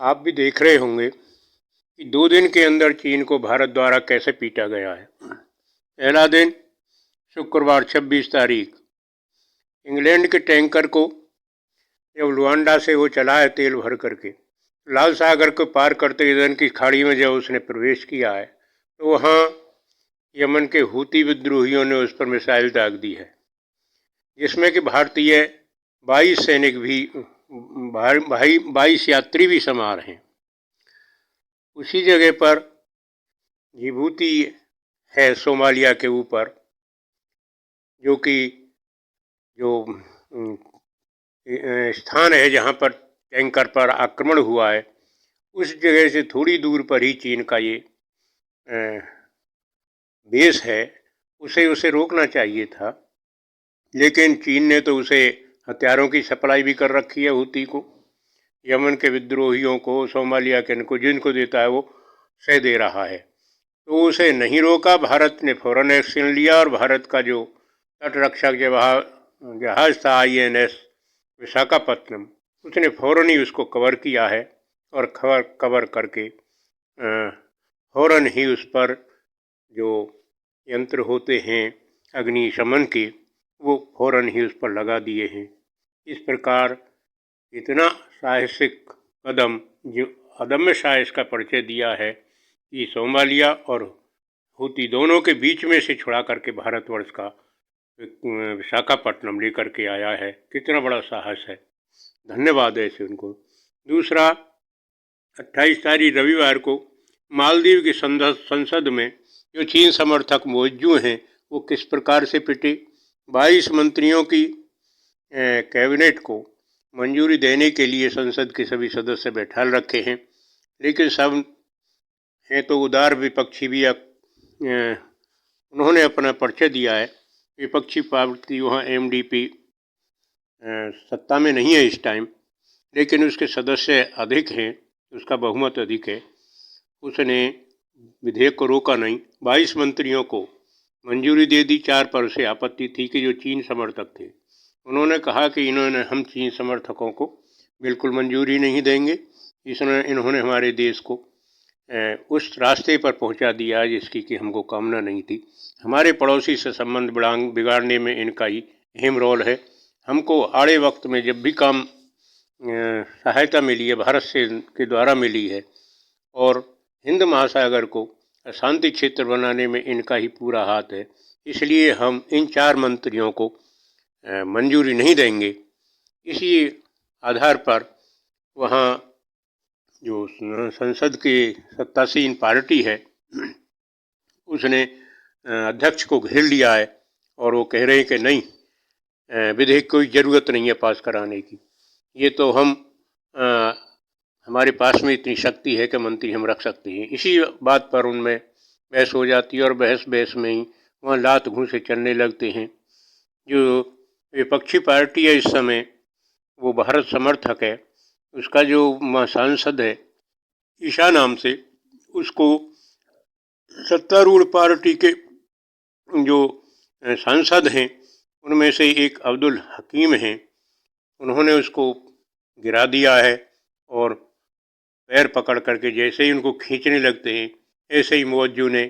आप भी देख रहे होंगे कि 2 दिन के अंदर चीन को भारत द्वारा कैसे पीटा गया है। पहला दिन शुक्रवार 26 तारीख, इंग्लैंड के टैंकर को जब लुआंडा से वो चला है तेल भर करके, लाल सागर को पार करते ईंधन की खाड़ी में जब उसने प्रवेश किया है तो वहाँ यमन के हूती विद्रोहियों ने उस पर मिसाइल दाग दी है, जिसमें कि भारतीय 22 सैनिक भी 22 यात्री भी सवार हैं। उसी जगह पर जिबूती है सोमालिया के ऊपर, जो कि जो स्थान है जहाँ पर टैंकर पर आक्रमण हुआ है, उस जगह से थोड़ी दूर पर ही चीन का ये बेस है। उसे रोकना चाहिए था, लेकिन चीन ने तो उसे हथियारों की सप्लाई भी कर रखी है हूती को, यमन के विद्रोहियों को, सोमालिया के इनको जिनको देता है वो सह दे रहा है। तो उसे नहीं रोका, भारत ने फौरन एक्शन लिया और भारत का जो तटरक्षक जहाज था INS विशाखापत्तनम, उसने फौरन ही उसको कवर किया है और कवर करके फौरन ही उस पर जो यंत्र होते हैं अग्निशमन के, वो फौरन ही उस पर लगा दिए हैं। इस प्रकार इतना साहसिक कदम जो अदम्य साहस का परिचय दिया है कि सोमालिया और हूती दोनों के बीच में से छुड़ा करके भारतवर्ष का विशाखापट्टनम लेकर के आया है। कितना बड़ा साहस है, धन्यवाद है इसे उनको। दूसरा, 28 तारीख रविवार को मालदीव की संसद में जो चीन समर्थक मौजूद हैं वो किस प्रकार से पिटे। 22 मंत्रियों की कैबिनेट को मंजूरी देने के लिए संसद के सभी सदस्य बैठाल रखे हैं, लेकिन सब हैं तो उदार विपक्षी भी उन्होंने अपना परिचय दिया है। विपक्षी पार्टी वहाँ MDP सत्ता में नहीं है इस टाइम, लेकिन उसके सदस्य अधिक हैं, उसका बहुमत अधिक है। उसने विधेयक को रोका नहीं, 22 मंत्रियों को मंजूरी दे दी। 4 पर उसे आपत्ति थी कि जो चीन समर्थक थे, उन्होंने कहा कि हम चीन समर्थकों को बिल्कुल मंजूरी नहीं देंगे। इन्होंने हमारे देश को उस रास्ते पर पहुंचा दिया जिसकी कि हमको कामना नहीं थी। हमारे पड़ोसी से संबंध बिगाड़ने में इनका ही अहम रोल है। हमको आड़े वक्त में जब भी काम सहायता मिली है भारत से के द्वारा मिली है, और हिंद महासागर को शांति क्षेत्र बनाने में इनका ही पूरा हाथ है। इसलिए हम इन 4 मंत्रियों को मंजूरी नहीं देंगे। इसी आधार पर वहाँ जो संसद की सत्तासीन पार्टी है उसने अध्यक्ष को घेर लिया है और वो कह रहे हैं कि नहीं, विधेयक कोई ज़रूरत नहीं है पास कराने की। ये तो हमारे पास में इतनी शक्ति है कि मंत्री हम रख सकते हैं। इसी बात पर उनमें बहस हो जाती है और बहस में ही वहाँ लात घूंसे चलने लगते हैं। जो विपक्षी पार्टी है इस समय, वो भारत समर्थक है, उसका जो सांसद है ईशा नाम से, उसको सत्तारूढ़ पार्टी के जो सांसद हैं उनमें से एक अब्दुल हकीम हैं, उन्होंने उसको गिरा दिया है और पैर पकड़ करके जैसे ही उनको खींचने लगते हैं, ऐसे ही मौजू ने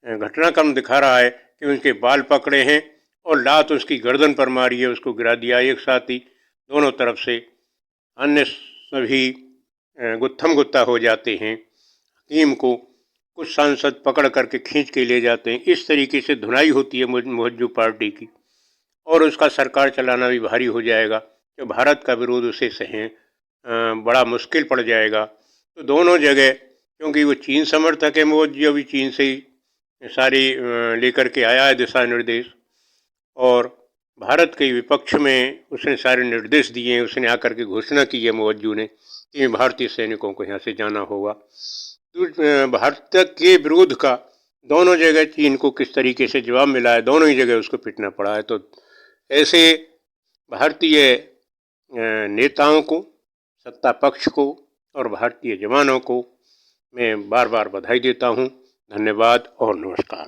घटनाक्रम दिखा रहा है कि उनके बाल पकड़े हैं और लात उसकी गर्दन पर मारी है, उसको गिरा दिया। एक साथ ही दोनों तरफ से अन्य सभी गुत्थम गुत्ता हो जाते हैं। हकीम को कुछ सांसद पकड़ करके खींच के ले जाते हैं। इस तरीके से धुनाई होती है मौजू पार्टी की, और उसका सरकार चलाना भी भारी हो जाएगा। तो भारत का विरोध उसे सहे बड़ा मुश्किल पड़ जाएगा। तो दोनों जगह, क्योंकि वो चीन समर्थक है, मौजू अभी चीन से ही सारी लेकर के आया है दिशा निर्देश, और भारत के विपक्ष में उसने सारे निर्देश दिए हैं। उसने आकर के घोषणा की है मौजू ने कि भारतीय सैनिकों को यहाँ से जाना होगा। तो भारत के विरोध का दोनों जगह चीन को किस तरीके से जवाब मिला है, दोनों ही जगह उसको पिटना पड़ा है। तो ऐसे भारतीय नेताओं को, सत्ता पक्ष को और भारतीय जवानों को मैं बार बार बधाई देता हूँ। धन्यवाद और नमस्कार।